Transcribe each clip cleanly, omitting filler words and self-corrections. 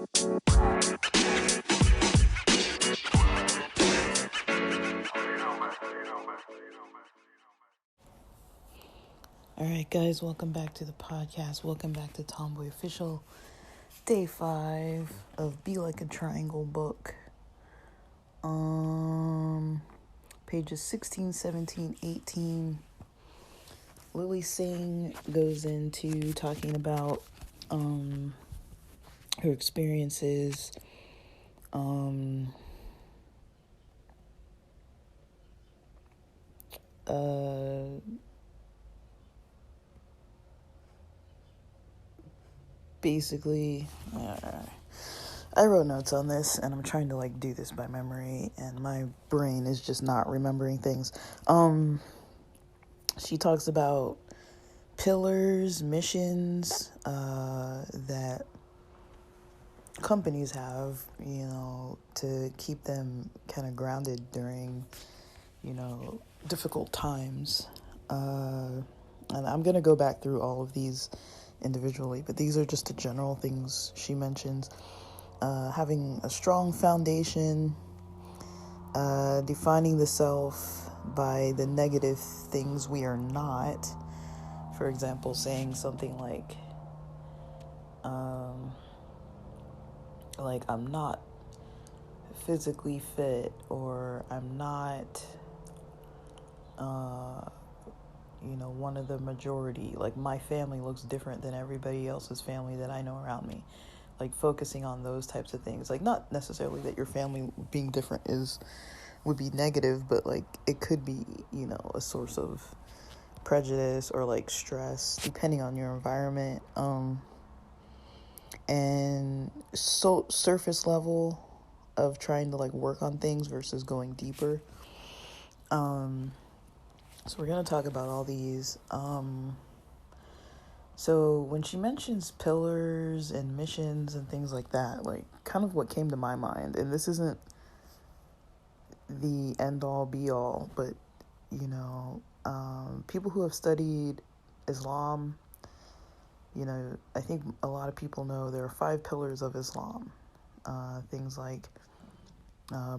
All right, guys, welcome back to the podcast. Welcome back to Tomboy Official, day 5 of Be Like a Triangle book. Pages 16, 17, 18. Lily Singh goes into talking about her experiences, basically, I wrote notes on this, and I'm trying to do this by memory, and my brain is just not remembering things. She talks about pillars, missions that companies have, to keep them kind of grounded during, difficult times. And I'm going to go back through all of these individually, but these are just the general things she mentions. Having a strong foundation, defining the self by the negative things we are not. For example, saying something like I'm not physically fit, or I'm not, one of the majority. Like, my family looks different than everybody else's family that I know around me. Like, focusing on those types of things. Like, not necessarily that your family being different would be negative, but it could be, a source of prejudice or stress, depending on your environment. And so surface level of trying to work on things versus going deeper. So we're going to talk about all these. So when she mentions pillars and missions and things like that, kind of what came to my mind, and this isn't the end all be all, but people who have studied Islam, I think a lot of people know there are 5 pillars of Islam. Things like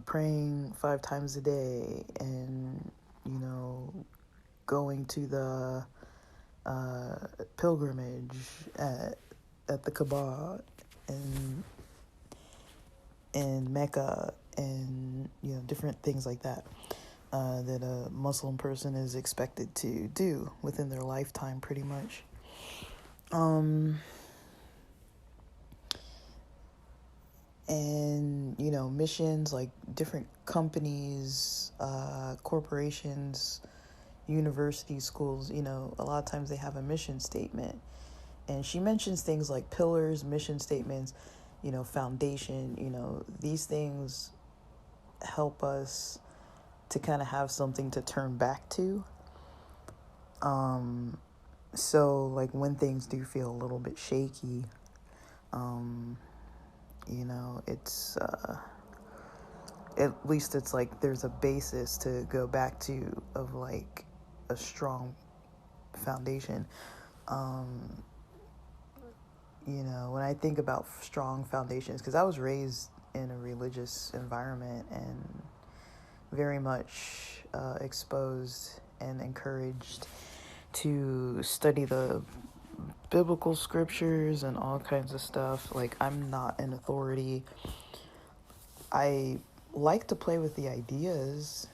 praying 5 times a day, and going to the pilgrimage at the Kaaba and Mecca, and different things like that that a Muslim person is expected to do within their lifetime, pretty much. And missions, like different companies, corporations, universities, schools, a lot of times they have a mission statement. And she mentions things like pillars, mission statements, foundation. These things help us to kind of have something to turn back to. So when things do feel a little bit shaky, it's at least it's there's a basis to go back to, of a strong foundation. When I think about strong foundations, because I was raised in a religious environment and very much exposed and encouraged to study the biblical scriptures and all kinds of stuff. I'm not an authority. I like to play with the ideas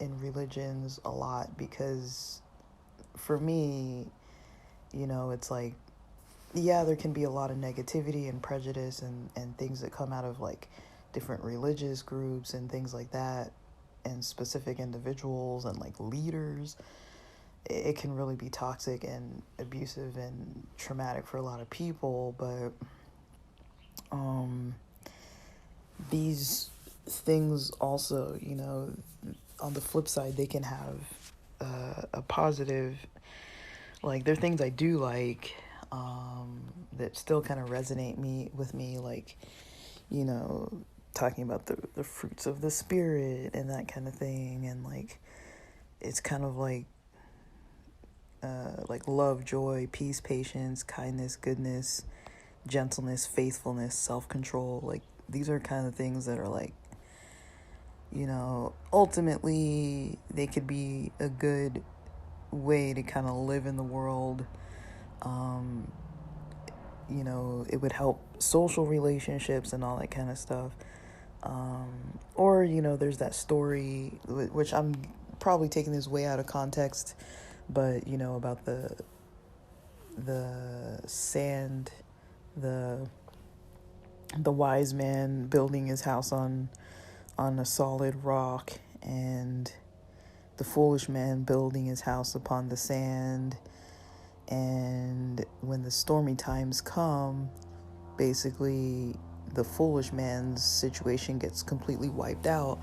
in religions a lot, because for me, it's there can be a lot of negativity and prejudice and things that come out of different religious groups and things like that, and specific individuals and leaders. It can really be toxic and abusive and traumatic for a lot of people. But these things also, on the flip side, they can have a positive, there are things I do that still kind of resonate with me, talking about the fruits of the spirit and that kind of thing. And it's kind of love, joy, peace, patience, kindness, goodness, gentleness, faithfulness, self-control. Like, these are kind of things that are like, ultimately they could be a good way to kind of live in the world. um it would help social relationships and all that kind of stuff. Or there's that story, which I'm probably taking this way out of context, but about the sand, the wise man building his house on a solid rock, and the foolish man building his house upon the sand. And when the stormy times come, basically the foolish man's situation gets completely wiped out.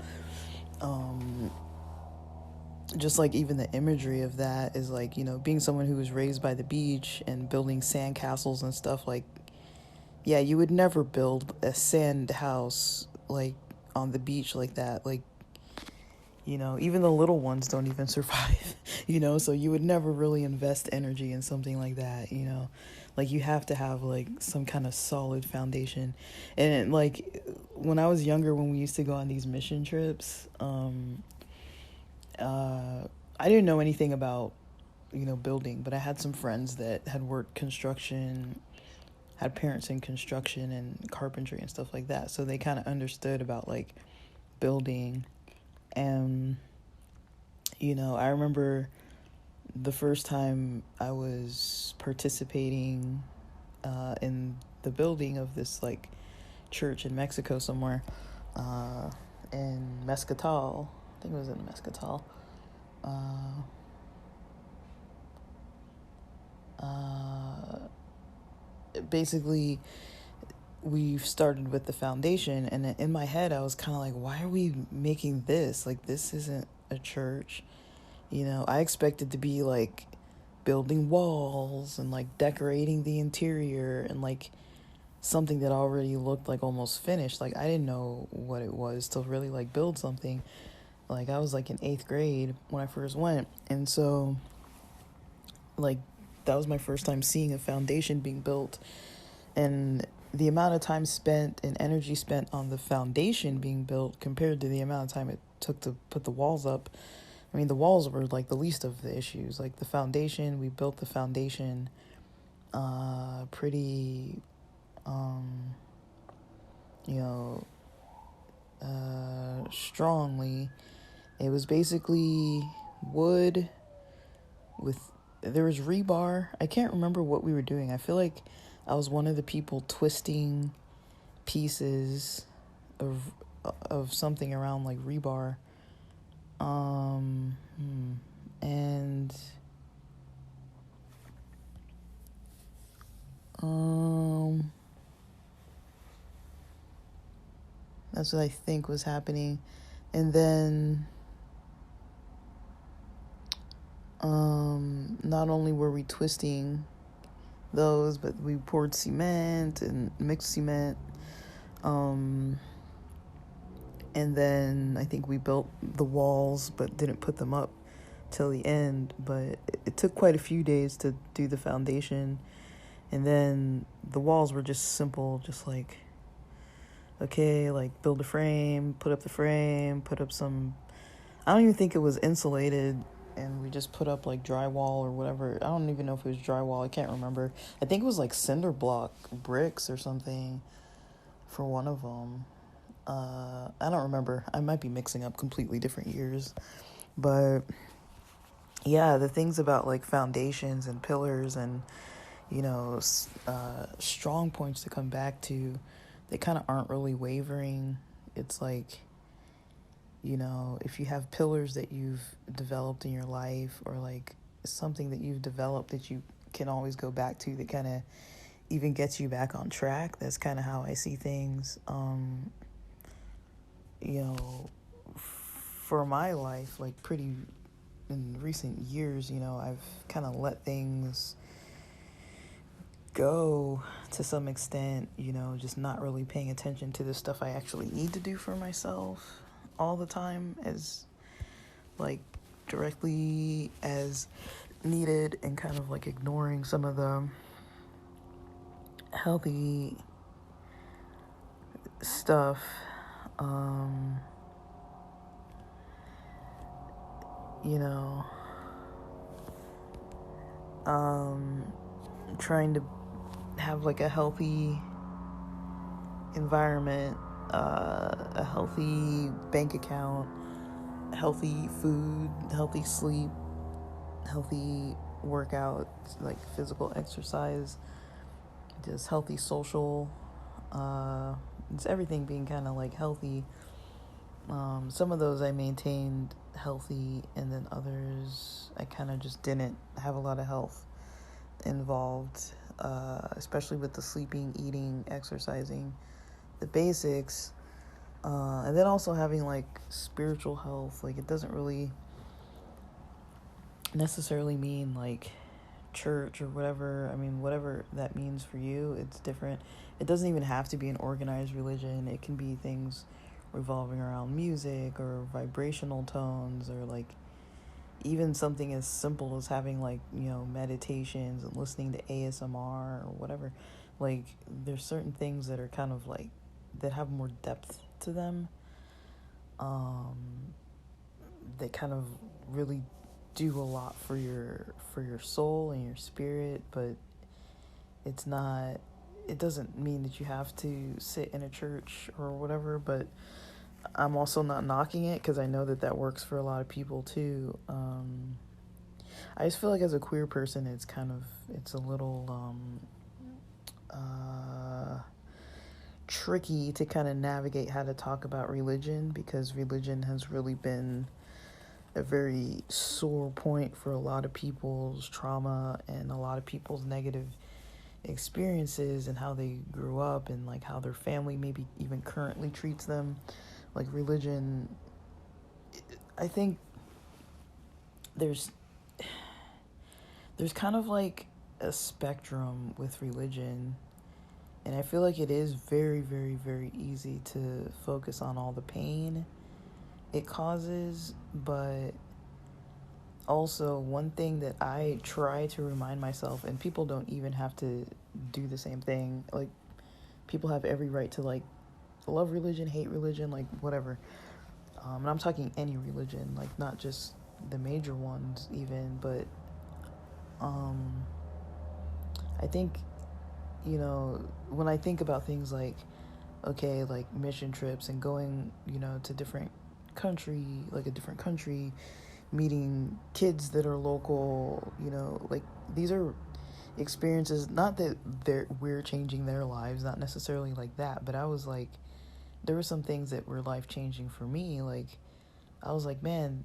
Just like even the imagery of that is like, being someone who was raised by the beach and building sand castles and stuff, like, yeah, you would never build a sand house like on the beach like that. Like, even the little ones don't even survive, so you would never really invest energy in something like that. Like, you have to have like some kind of solid foundation. And like when I was younger, when we used to go on these mission trips, I didn't know anything about building, but I had some friends that had worked construction, had parents in construction and carpentry and stuff like that, so they kind of understood about like building. And I remember the first time I was participating in the building of this like church in Mexico somewhere, in Mescatal. I think it was in Mescatal. Basically, we've started with the foundation, and in my head I was kind of like, why are we making this? Like, this isn't a church. I expected to be like building walls and like decorating the interior and like something that already looked like almost finished. Like, I didn't know what it was to really like build something. Like, I was like in 8th grade when I first went, and so like that was my first time seeing a foundation being built. And the amount of time spent and energy spent on the foundation being built compared to the amount of time it took to put the walls up. I mean, the walls were like the least of the issues. Like, the foundation, we built the foundation pretty, strongly. It was basically wood with, there was rebar. I can't remember what we were doing. I feel like I was one of the people twisting pieces of something around like rebar. And that's what I think was happening. And then not only were we twisting those, but we poured cement and mixed cement. And then I think we built the walls, but didn't put them up till the end. But it took quite a few days to do the foundation. And then the walls were just simple, just like, okay, like build a frame, put up the frame, put up some, I don't even think it was insulated, and we just put up like drywall or whatever. I don't even know if it was drywall, I can't remember. I think it was like cinder block bricks or something for one of them. I don't remember. I might be mixing up completely different years. But yeah, the things about like foundations and pillars and, strong points to come back to, they kind of aren't really wavering. It's like, if you have pillars that you've developed in your life, or like something that you've developed that you can always go back to, that kind of even gets you back on track. That's kind of how I see things. For my life, like pretty in recent years, I've kind of let things go to some extent, just not really paying attention to the stuff I actually need to do for myself all the time, as like directly as needed, and kind of like ignoring some of the healthy stuff. You know, trying to have like a healthy environment, a healthy bank account, healthy food, healthy sleep, healthy workout, like physical exercise, just healthy social. It's everything being kind of like healthy. Some of those I maintained healthy, and then others I kind of just didn't have a lot of health involved, especially with the sleeping, eating, exercising, the basics, and then also having like spiritual health. Like it doesn't really necessarily mean like church or whatever. I mean, whatever that means for you, it's different. It doesn't even have to be an organized religion. It can be things revolving around music or vibrational tones, or like even something as simple as having like, meditations and listening to ASMR or whatever. Like there's certain things that are kind of like that have more depth to them. They kind of really do a lot for your soul and your spirit, but it doesn't mean that you have to sit in a church or whatever. But I'm also not knocking it, because I know that works for a lot of people too. I just feel like as a queer person, it's a little tricky to kind of navigate how to talk about religion, because religion has really been a very sore point for a lot of people's trauma and a lot of people's negative experiences, and how they grew up, and like how their family maybe even currently treats them. Like religion, I think there's kind of like a spectrum with religion, and I feel like it is very, very, very easy to focus on all the pain it causes. But also, one thing that I try to remind myself, and people don't even have to do the same thing, like people have every right to like love religion, hate religion, like whatever. And I'm talking any religion, like not just the major ones even, but I think, when I think about things like, okay, like mission trips and going, to a different country, meeting kids that are local, like these are experiences, not that we're changing their lives, not necessarily like that, but I was like, there were some things that were life changing for me. Like I was like, man,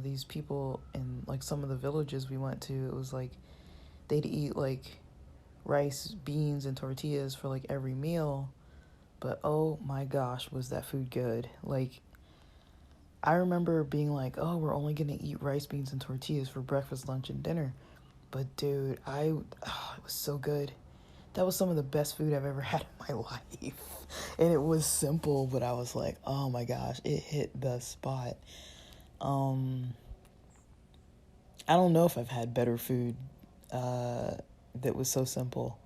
these people in like some of the villages we went to, it was like they'd eat like rice, beans, and tortillas for like every meal, but oh my gosh, was that food good. Like I remember being like, oh, we're only gonna eat rice, beans, and tortillas for breakfast, lunch, and dinner, but dude, it was so good. That was some of the best food I've ever had in my life. And it was simple, but I was like, oh my gosh, it hit the spot. I don't know if I've had better food that was so simple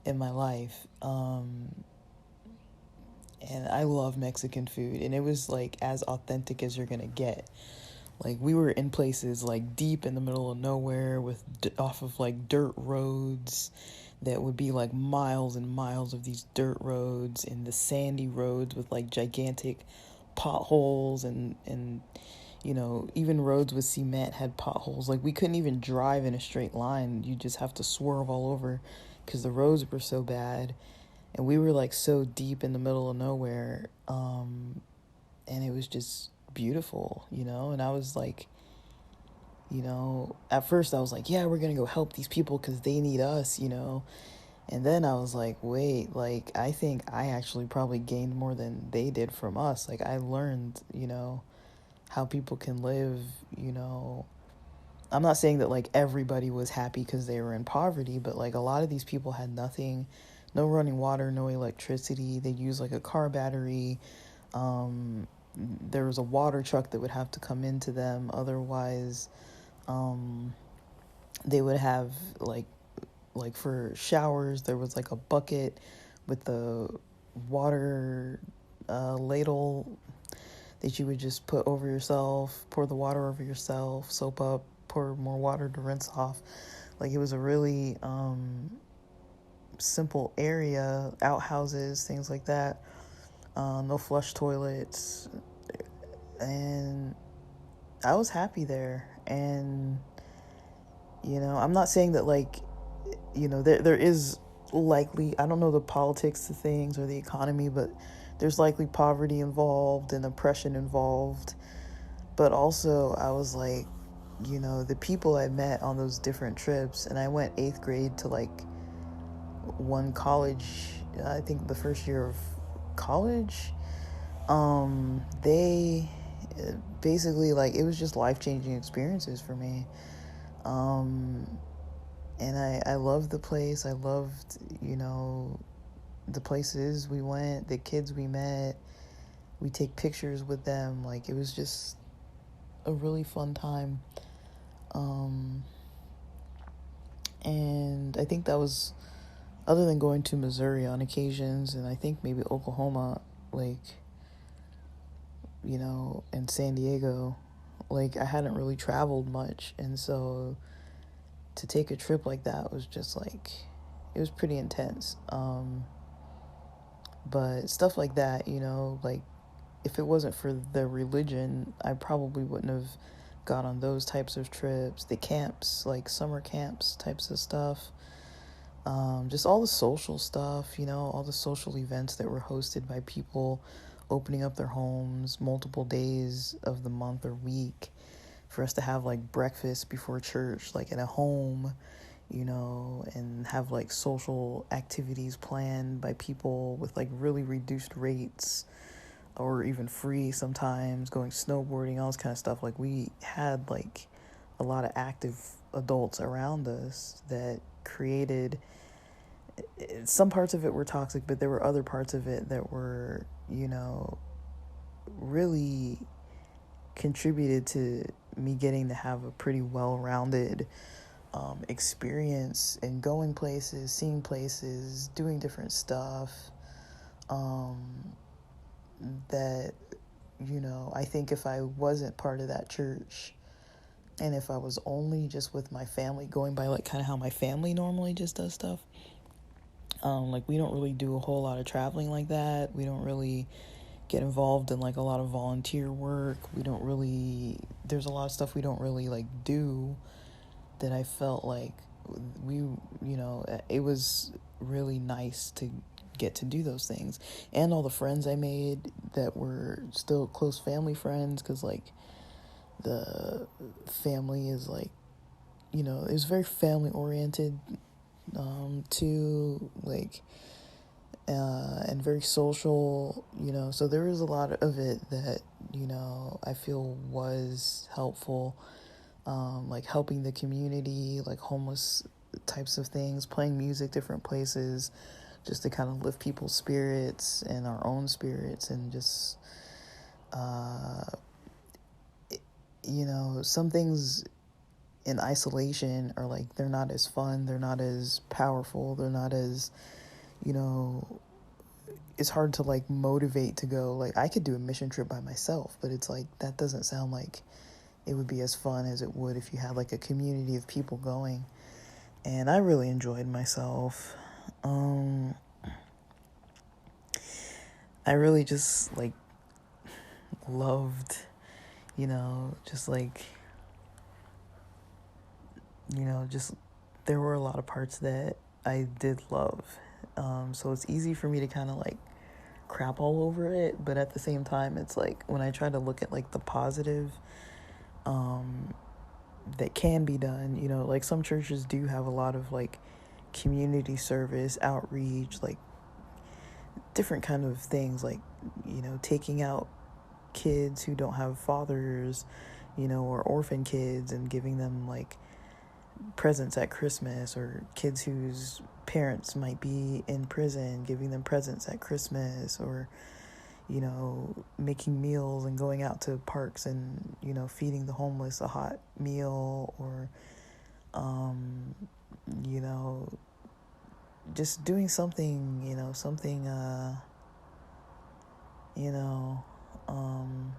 in my life. And I love Mexican food, and it was like as authentic as you're gonna get. Like we were in places like deep in the middle of nowhere with off of like dirt roads that would be like miles and miles of these dirt roads, and the sandy roads with like gigantic potholes, and even roads with cement had potholes. Like we couldn't even drive in a straight line. You just have to swerve all over because the roads were so bad. And we were like so deep in the middle of nowhere, and it was just beautiful, and I was like, at first I was like, yeah, we're gonna go help these people because they need us, and then I was like, wait, like I think I actually probably gained more than they did from us. Like I learned, how people can live. I'm not saying that like everybody was happy because they were in poverty, but like a lot of these people had nothing, no running water, no electricity. They'd use like a car battery. There was a water truck that would have to come into them. Otherwise, they would have like like for showers, there was like a bucket with the water ladle that you would just put over yourself, pour the water over yourself, soap up, pour more water to rinse off. Like it was a really simple area, outhouses, things like that. No flush toilets, and I was happy there. And I'm not saying that like there is likely, I don't know the politics of things or the economy, but there's likely poverty involved and oppression involved. But also I was like, the people I met on those different trips, and I went 8th grade to like one college, I think the first year of college, they basically, like, it was just life-changing experiences for me. And I loved the place. I loved, the places we went, the kids we met. We take pictures with them. Like, it was just a really fun time. And I think that was, other than going to Missouri on occasions, and I think maybe Oklahoma, like, and San Diego, like, I hadn't really traveled much. And so to take a trip like that was just like, it was pretty intense. But stuff like that, like, if it wasn't for the religion, I probably wouldn't have got on those types of trips. The camps, like summer camps types of stuff. Just all the social stuff, all the social events that were hosted by people opening up their homes multiple days of the month or week for us to have like breakfast before church, like in a home, and have like social activities planned by people with like really reduced rates or even free sometimes, going snowboarding, all this kind of stuff. Like, we had like a lot of active adults around us that created, some parts of it were toxic, but there were other parts of it that were, really contributed to me getting to have a pretty well-rounded experience and going places, seeing places, doing different stuff, that, I think if I wasn't part of that church, and if I was only just with my family, going by like kind of how my family normally just does stuff, like, we don't really do a whole lot of traveling like that. We don't really get involved in like a lot of volunteer work. There's a lot of stuff we don't really like do, that I felt like it was really nice to get to do those things. And all the friends I made that were still close family friends, because like the family is like, it was very family oriented, too, like, and very social, so there was a lot of it that, I feel was helpful, like helping the community, like homeless types of things, playing music different places, just to kind of lift people's spirits and our own spirits, and just, some things in isolation are like, they're not as fun, they're not as powerful, they're not as, it's hard to like motivate to go. Like, I could do a mission trip by myself, but it's like, that doesn't sound like it would be as fun as it would if you had like a community of people going. And I really enjoyed myself. I really just like loved, just like, just, there were a lot of parts that I did love. So it's easy for me to kind of like crap all over it, but at the same time, it's like, when I try to look at like the positive, that can be done, like some churches do have a lot of like community service, outreach, like different kind of things, like, taking out kids who don't have fathers, or orphan kids, and giving them like presents at Christmas, or kids whose parents might be in prison, giving them presents at Christmas, or, making meals and going out to parks and, feeding the homeless a hot meal, or, just doing something, you know, um,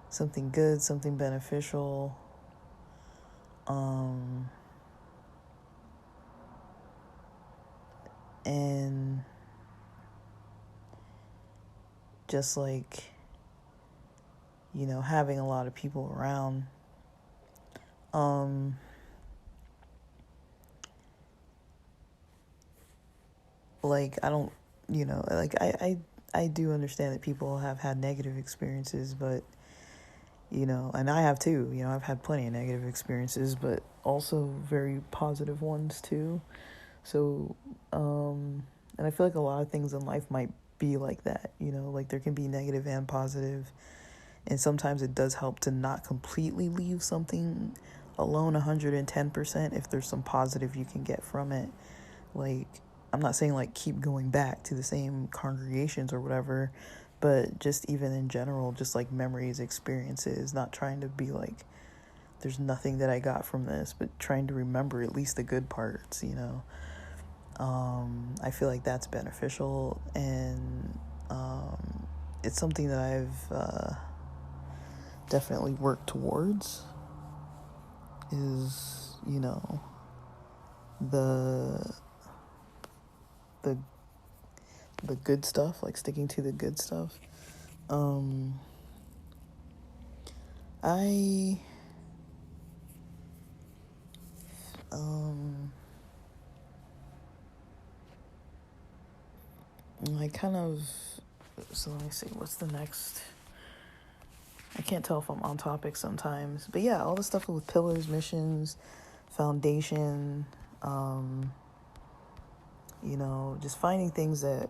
something good, something beneficial, and just like, having a lot of people around. Like, I don't, like, I do understand that people have had negative experiences, but, and I have too, I've had plenty of negative experiences, but also very positive ones too. So, and I feel like a lot of things in life might be like that, like there can be negative and positive. And sometimes it does help to not completely leave something alone 110% if there's some positive you can get from it. Like, I'm not saying like keep going back to the same congregations or whatever, but just even in general, just like memories, experiences, not trying to be like, there's nothing that I got from this, but trying to remember at least the good parts, I feel like that's beneficial, and it's something that I've definitely worked towards, is, the the the good stuff, like sticking to the good stuff. I I kind of, so let me see, what's the next? I can't tell if I'm on topic sometimes, but yeah, all the stuff with pillars, missions, foundation, just finding things that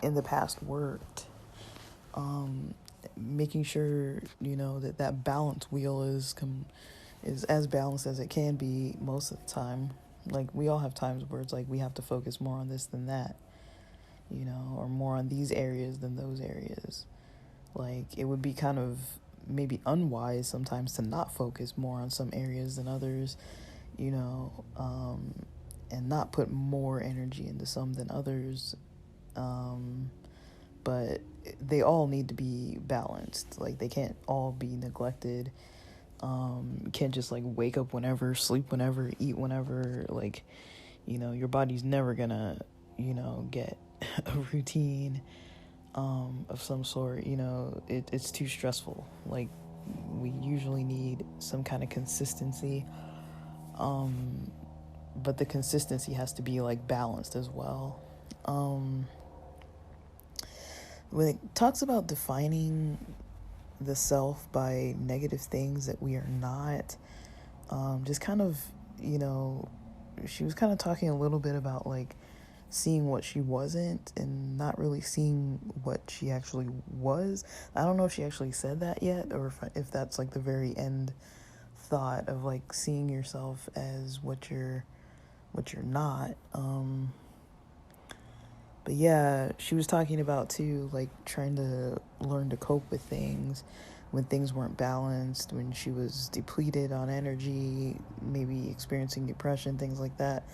in the past worked, making sure, that balance wheel is as balanced as it can be most of the time. Like, we all have times where it's like we have to focus more on this than that, or more on these areas than those areas. Like, it would be kind of maybe unwise sometimes to not focus more on some areas than others, and not put more energy into some than others. But they all need to be balanced. Like, they can't all be neglected. You can't just like wake up whenever, sleep whenever, eat whenever. Like, your body's never gonna, get a routine of some sort. It's too stressful. Like, we usually need some kind of consistency, but the consistency has to be like balanced as well. When it talks about defining the self by negative things that we are not, just kind of, she was kind of talking a little bit about like seeing what she wasn't and not really seeing what she actually was. I don't know if she actually said that yet, or if that's like the very end thought of like seeing yourself as what you're not. But yeah, she was talking about too, like trying to learn to cope with things when things weren't balanced, when she was depleted on energy, maybe experiencing depression, things like that.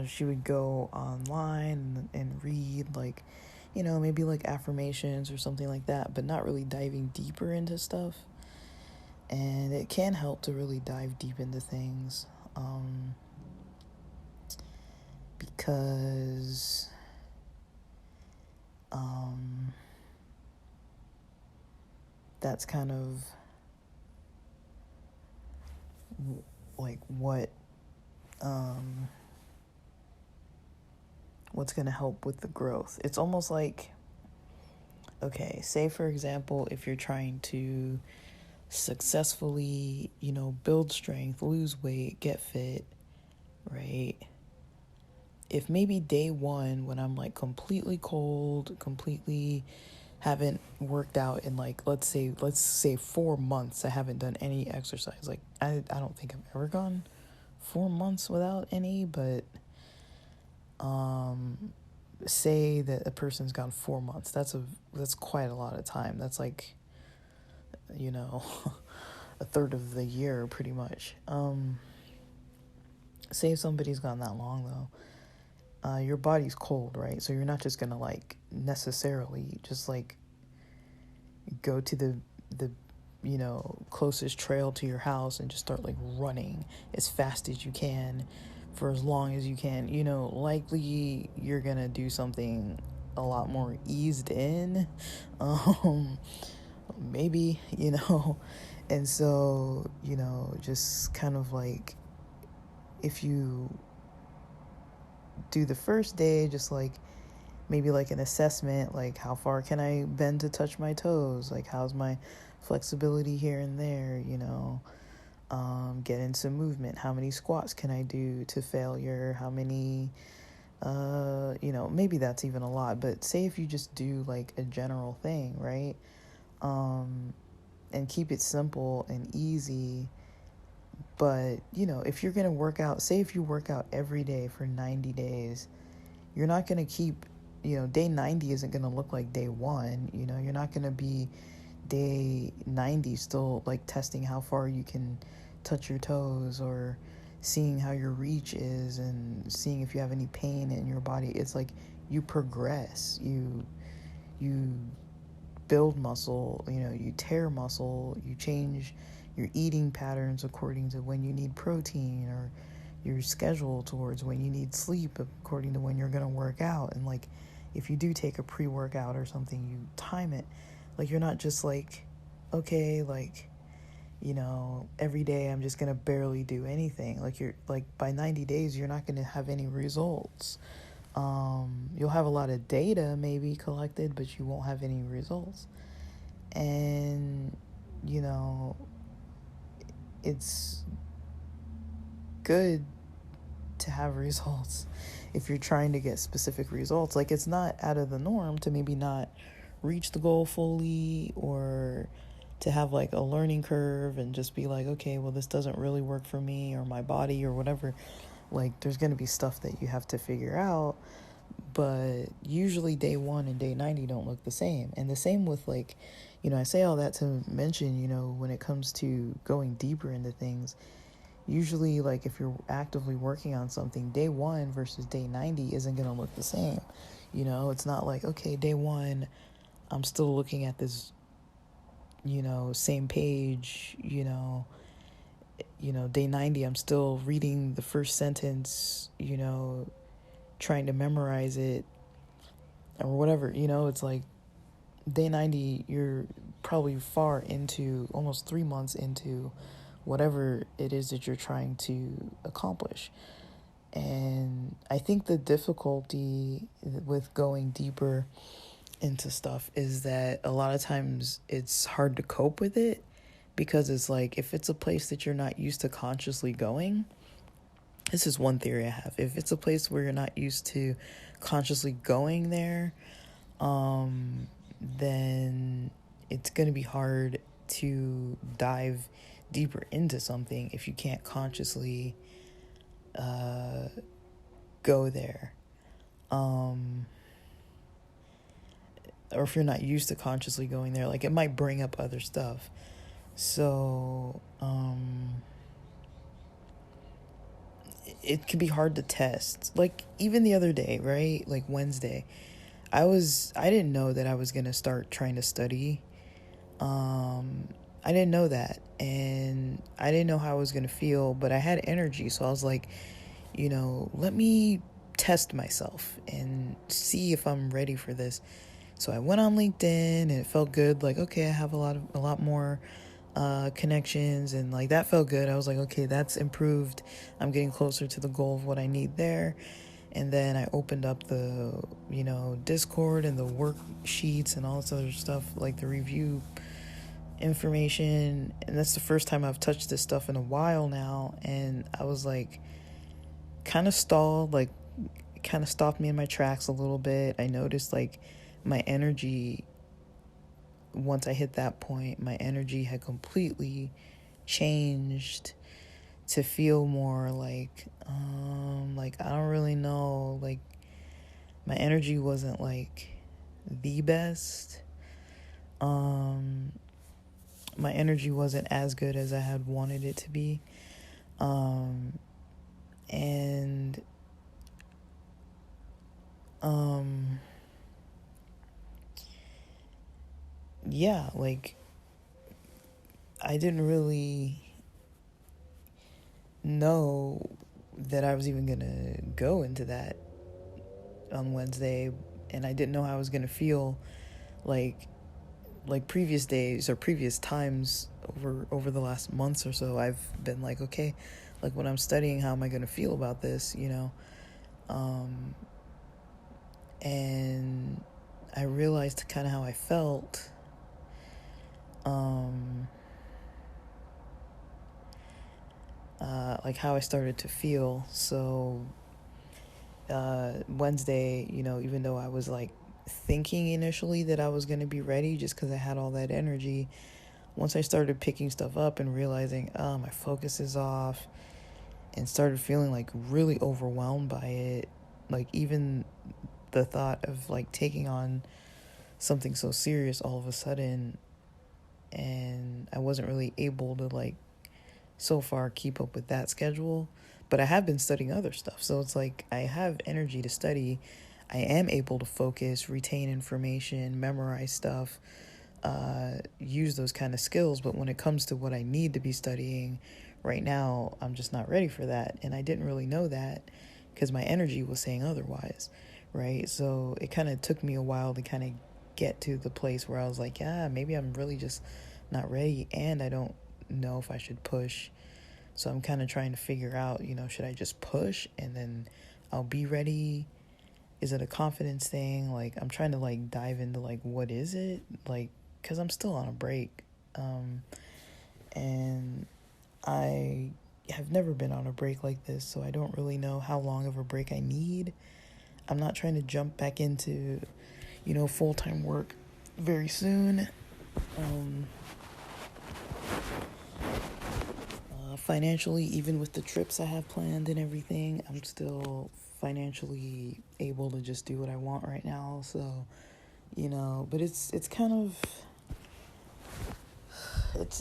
She would go online and read like, maybe like affirmations or something like that, but not really diving deeper into stuff. And it can help to really dive deep into things, because that's kind of like what's going to help with the growth. It's almost like, okay, say for example, if you're trying to successfully, build strength, lose weight, get fit, right? If maybe day one, when I'm like completely cold, completely haven't worked out in like, let's say 4 months, I haven't done any exercise. Like, I don't think I've ever gone 4 months without any, but say that a person's gone 4 months. That's quite a lot of time. That's like, a third of the year pretty much. Say if somebody's gone that long though, your body's cold, right? So you're not just gonna like necessarily just like go to the closest trail to your house and just start like running as fast as you can for as long as you can. Likely you're gonna do something a lot more eased in, maybe, and so, just kind of like, if you do the first day, just like maybe like an assessment, like how far can I bend to touch my toes, like how's my flexibility here and there, get into movement, how many squats can I do to failure, how many, maybe that's even a lot, but say if you just do like a general thing, right, and keep it simple and easy. But if you're gonna work out, say if you work out every day for 90 days, you're not gonna keep, day 90 isn't gonna look like day one. You're not gonna be day 90 still like testing how far you can touch your toes, or seeing how your reach is and seeing if you have any pain in your body. It's like you progress, you build muscle, you tear muscle, you change your eating patterns according to when you need protein, or your schedule towards when you need sleep according to when you're going to work out. And like if you do take a pre-workout or something, you time it. Like you're not just like, okay, like, every day I'm just going to barely do anything. Like you're like by 90 days you're not going to have any results. You'll have a lot of data maybe collected, but you won't have any results. And it's good to have results if you're trying to get specific results. Like it's not out of the norm to maybe not reach the goal fully, or to have like a learning curve and just be like, okay, well, this doesn't really work for me or my body or whatever. Like there's going to be stuff that you have to figure out, but usually day 1 and day 90 don't look the same. And the same with like, I say all that to mention, when it comes to going deeper into things, usually like if you're actively working on something, day 1 versus day 90 isn't going to look the same. It's not like, okay, day 1 I'm still looking at this same page, day 90 I'm still reading the first sentence, trying to memorize it or whatever. It's like day 90 you're probably far into, almost 3 months into whatever it is that you're trying to accomplish. And I think the difficulty with going deeper into stuff is that a lot of times it's hard to cope with it, because it's like if it's a place that you're not used to consciously going, this is one theory I have. If it's a place where you're not used to consciously going there, then it's going to be hard to dive deeper into something if you can't consciously go there. Or if you're not used to consciously going there, like it might bring up other stuff. So, it can be hard to test. Like even the other day, right? Like Wednesday, I didn't know that I was going to start trying to study. I didn't know that, and I didn't know how I was going to feel, but I had energy. So I was like, let me test myself and see if I'm ready for this. So I went on LinkedIn and it felt good. Like, okay, I have a lot more connections, and like that felt good. I was like, okay, that's improved. I'm getting closer to the goal of what I need there. And then I opened up the, Discord and the worksheets and all this other stuff, like the review information. And that's the first time I've touched this stuff in a while now. And I was like, kind of stalled, like kind of stopped me in my tracks a little bit. I noticed like my energy, once I hit that point, my energy had completely changed to feel more like I don't really know, like my energy wasn't like the best. my energy wasn't as good as I had wanted it to be. And yeah, like I didn't really know that I was even gonna go into that on Wednesday, and I didn't know how I was gonna feel like previous days or previous times over the last months or so. I've been like, okay, like when I'm studying, how am I gonna feel about this, and I realized kind of how I felt like how I started to feel. So Wednesday, even though I was like thinking initially that I was going to be ready just because I had all that energy, once I started picking stuff up and realizing, my focus is off, and started feeling like really overwhelmed by it, like even the thought of like taking on something so serious all of a sudden, and I wasn't really able to like so far keep up with that schedule. But I have been studying other stuff, so it's like I have energy to study. I am able to focus, retain information, memorize stuff, use those kind of skills. But when it comes to what I need to be studying right now, I'm just not ready for that. And I didn't really know that because my energy was saying otherwise, right? So it kind of took me a while to kind of get to the place where I was like, yeah, maybe I'm really just not ready, and I don't know if I should push. So I'm kind of trying to figure out, should I just push and then I'll be ready? Is it a confidence thing? Like, I'm trying to like dive into like, what is it? Like, because I'm still on a break. And I have never been on a break like this, so I don't really know how long of a break I need. I'm not trying to jump back into, full-time work very soon. Financially, even with the trips I have planned and everything, I'm still financially able to just do what I want right now. So, but it's kind of,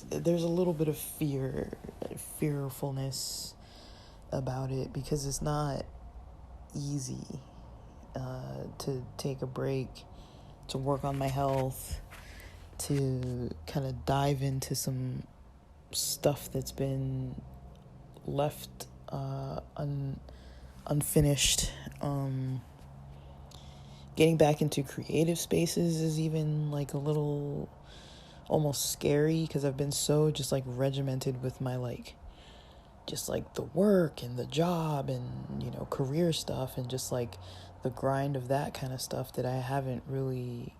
there's a little bit of fearfulness about it, because it's not easy to take a break, to work on my health, to kind of dive into some stuff that's been left unfinished. Getting back into creative spaces is even like a little almost scary, because I've been so just like regimented with my just like the work and the job and career stuff, and just like the grind of that kind of stuff, that I haven't really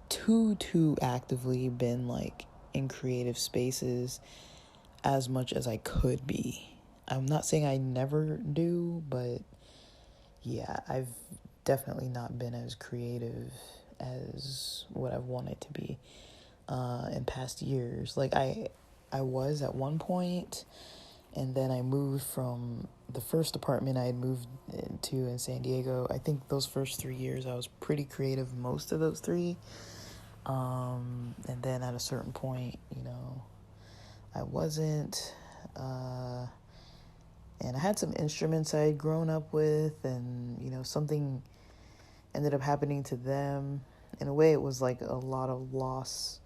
too actively been like in creative spaces as much as I could be. I'm not saying I never do, but yeah, I've definitely not been as creative as what I've wanted to be in past years. Like I was at one point, and then I moved from the first apartment I had moved to in San Diego. I think those first 3 years I was pretty creative most of those 3. And then at a certain point, I wasn't. And I had some instruments I had grown up with, and, something ended up happening to them. In a way, it was like a lot of loss,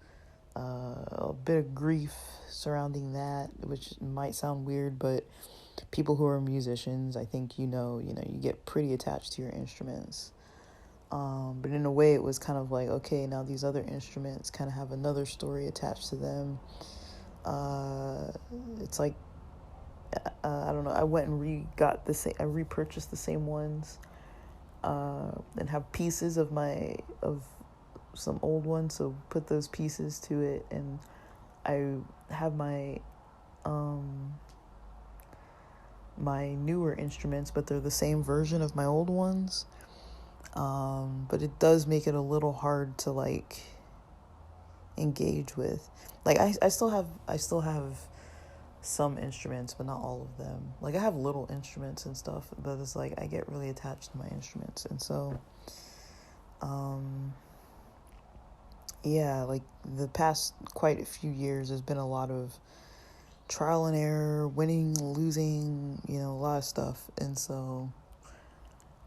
a bit of grief surrounding that, which might sound weird, but people who are musicians, I think, you get pretty attached to your instruments. But in a way, it was kind of like, okay, now these other instruments kind of have another story attached to them. It's like, I don't know, I went and I repurchased the same ones, and have pieces of some old ones, so put those pieces to it, and I have my newer instruments, but they're the same version of my old ones. But it does make it a little hard to like engage with. Like I still have some instruments, but not all of them. Like I have little instruments and stuff, but it's like I get really attached to my instruments, and so yeah, like the past quite a few years, there's been a lot of trial and error, winning, losing, a lot of stuff. And so,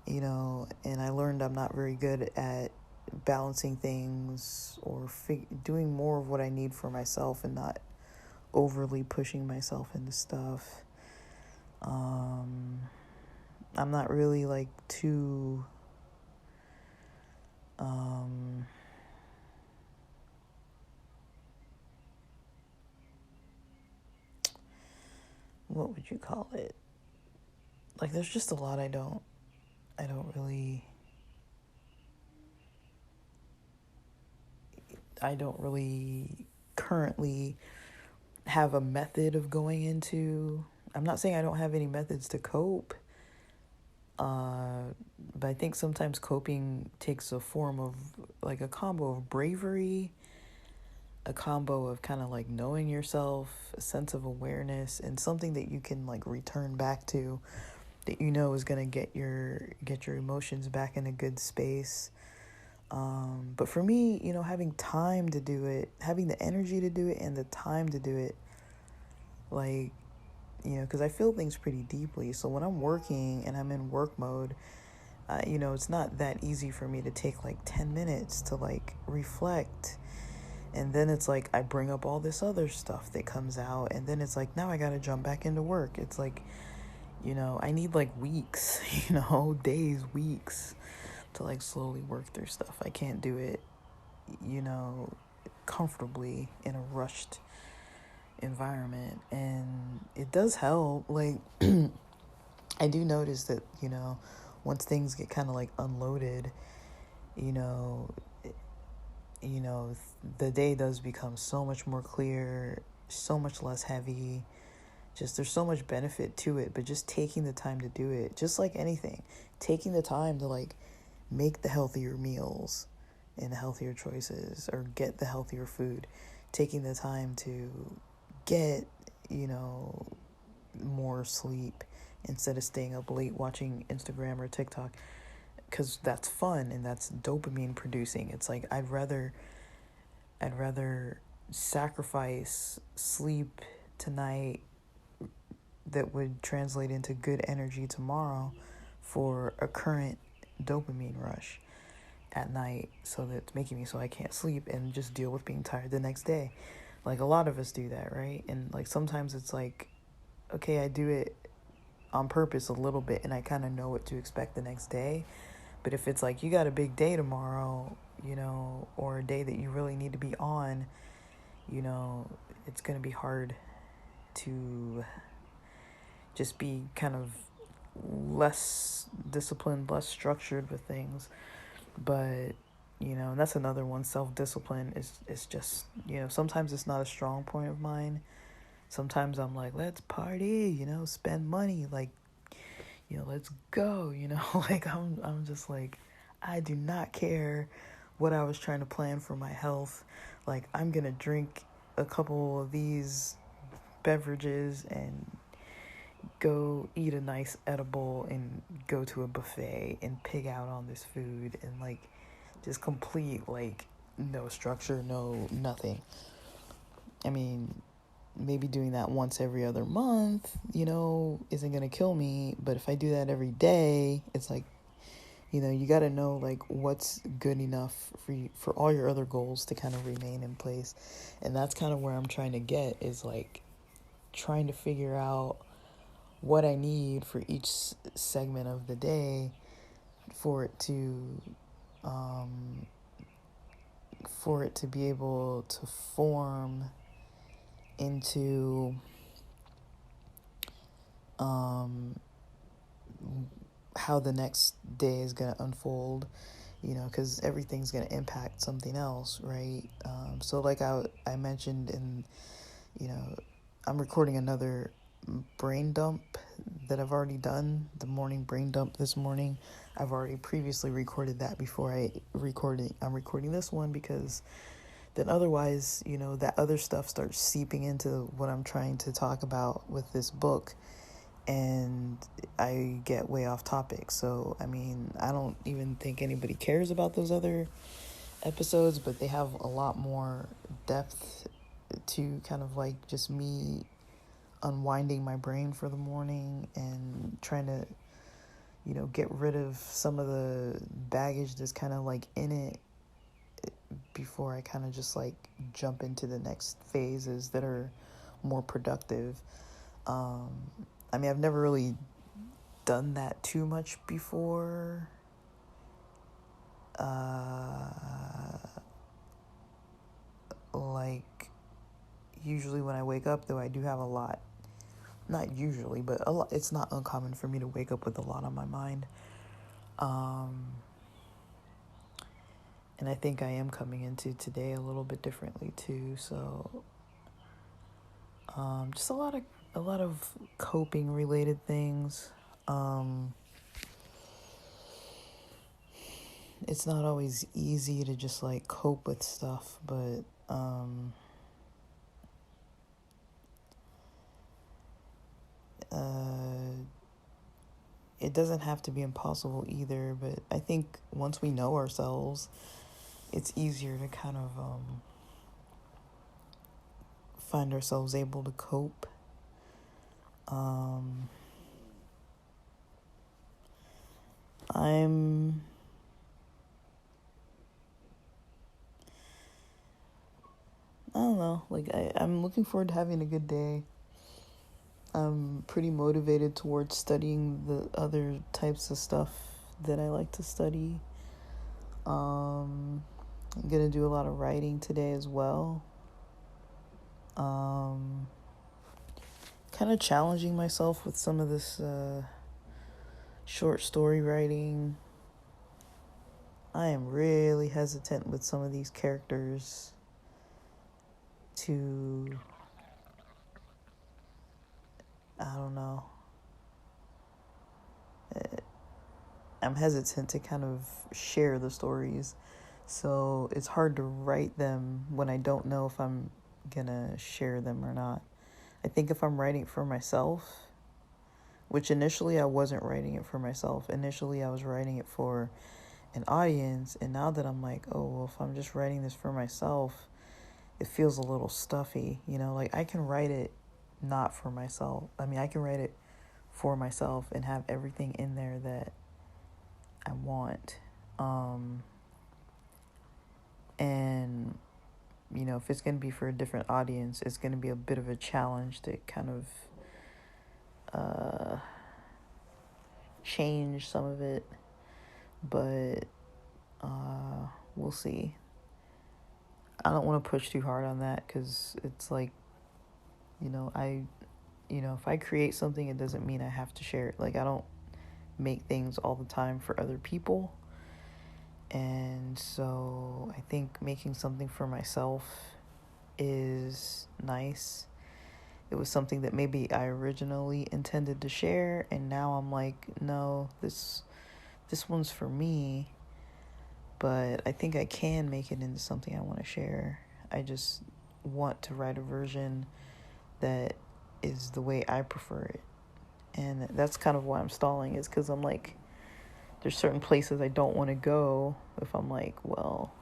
and I learned I'm not very good at balancing things or doing more of what I need for myself and not overly pushing myself into stuff. I'm not really like too what would you call it? Like there's just a lot I don't really currently have a method of going into. I'm not saying I don't have any methods to cope, but I think sometimes coping takes a form of like a combo of bravery, a combo of kind of like knowing yourself, a sense of awareness, and something that you can like return back to that is going to get your emotions back in a good space. But for me, having time to do it, having the energy to do it and the time to do it, like, because I feel things pretty deeply. So when I'm working and I'm in work mode, it's not that easy for me to take like 10 minutes to like reflect. And then it's like I bring up all this other stuff that comes out. And then it's like, now I got to jump back into work. It's like, I need like weeks, days, weeks to like slowly work through stuff. I can't do it, comfortably in a rushed environment. And it does help. Like, I do notice that, once things get kind of like unloaded, you know, the day does become so much more clear, so much less heavy. Just there's so much benefit to it, but just taking the time to do it, just like anything, taking the time to like make the healthier meals and the healthier choices or get the healthier food, taking the time to get, more sleep instead of staying up late watching Instagram or TikTok, because that's fun and that's dopamine producing. It's like I'd rather sacrifice sleep tonight that would translate into good energy tomorrow for a current dopamine rush at night, so that's making me so I can't sleep and just deal with being tired the next day. Like a lot of us do that, right? And like sometimes it's like, okay, I do it on purpose a little bit and I kind of know what to expect the next day. But if it's like you got a big day tomorrow, or a day that you really need to be on, it's going to be hard to just be kind of less disciplined, less structured with things. But, and that's another one, self-discipline is just, sometimes it's not a strong point of mine. Sometimes I'm like, let's party, spend money, like, let's go, like I'm just like, I do not care what I was trying to plan for my health. Like, I'm going to drink a couple of these beverages and go eat a nice edible and go to a buffet and pig out on this food and like just complete like no structure, no nothing. I mean, maybe doing that once every other month, isn't going to kill me. But if I do that every day, it's like, you got to know like what's good enough for all your other goals to kind of remain in place. And that's kind of where I'm trying to get, is like trying to figure out what I need for each segment of the day for it to be able to form into how the next day is going to unfold, because everything's going to impact something else, right? So like I mentioned I'm recording another brain dump that I've already done, the morning brain dump this morning. I've already previously recorded that before I'm recording this one, because then otherwise, that other stuff starts seeping into what I'm trying to talk about with this book, and I get way off topic. So, I mean, I don't even think anybody cares about those other episodes, but they have a lot more depth to kind of like just me unwinding my brain for the morning and trying to, get rid of some of the baggage that's kind of like in it before I kind of just like jump into the next phases that are more productive. Um, I mean, I've never really done that too much before. Like, usually when I wake up, though, I do have a lot. Not usually, but a lot. It's not uncommon for me to wake up with a lot on my mind. And I think I am coming into today a little bit differently too. So, just a lot of coping related things. It's not always easy to just like cope with stuff, but it doesn't have to be impossible either. But I think once we know ourselves, it's easier to kind of find ourselves able to cope. I don't know, like I'm looking forward to having a good day. I'm pretty motivated towards studying the other types of stuff that I like to study. I'm gonna do a lot of writing today as well. Kind of challenging myself with some of this short story writing. I am really hesitant with some of these characters to, I don't know. I'm hesitant to kind of share the stories. So it's hard to write them when I don't know if I'm gonna share them or not. I think if I'm writing it for myself, which initially I wasn't writing it for myself. Initially I was writing it for an audience, and now that I'm like, oh, well, if I'm just writing this for myself, it feels a little stuffy, like I can write it not for myself. I mean, I can write it for myself and have everything in there that I want. And, if it's going to be for a different audience, it's going to be a bit of a challenge to kind of change some of it. But we'll see. I don't want to push too hard on that because it's like, if I create something, it doesn't mean I have to share it. Like, I don't make things all the time for other people. And so I think making something for myself is nice. It was something that maybe I originally intended to share, and now I'm like, no, this one's for me. But I think I can make it into something I want to share. I just want to write a version that is the way I prefer it. And that's kind of why I'm stalling, is because I'm like, there's certain places I don't want to go if I'm like, well,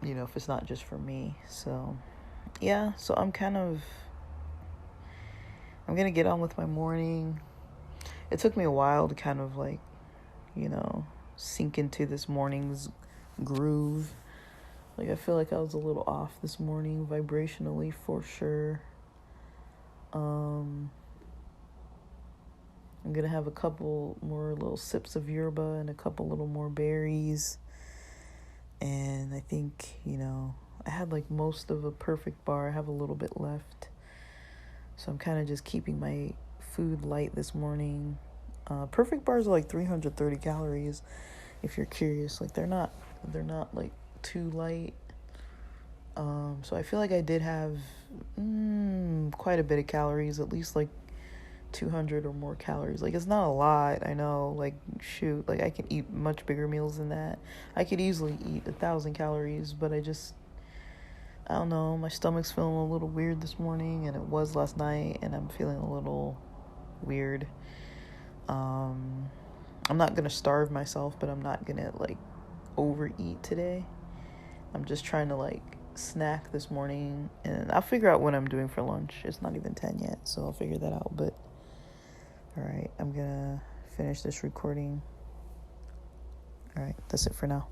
if it's not just for me. So, yeah, so I'm going to get on with my morning. It took me a while to kind of like, sink into this morning's groove. Like, I feel like I was a little off this morning vibrationally for sure. I'm going to have a couple more little sips of yerba and a couple little more berries. And I think, I had like most of a perfect bar. I have a little bit left. So I'm kind of just keeping my food light this morning. Perfect bars are like 330 calories, if you're curious. Like, they're not like too light. So I feel like I did have quite a bit of calories, at least like 200 or more calories. Like, it's not a lot, I know. Like, shoot, like I can eat much bigger meals than that. I could easily eat 1,000 calories, but I don't know, my stomach's feeling a little weird this morning, and it was last night, and I'm feeling a little weird. I'm not gonna starve myself, but I'm not gonna like overeat today. I'm just trying to like snack this morning, and I'll figure out what I'm doing for lunch. It's not even 10 yet, so I'll figure that out. But all right, I'm gonna finish this recording. All right, that's it for now.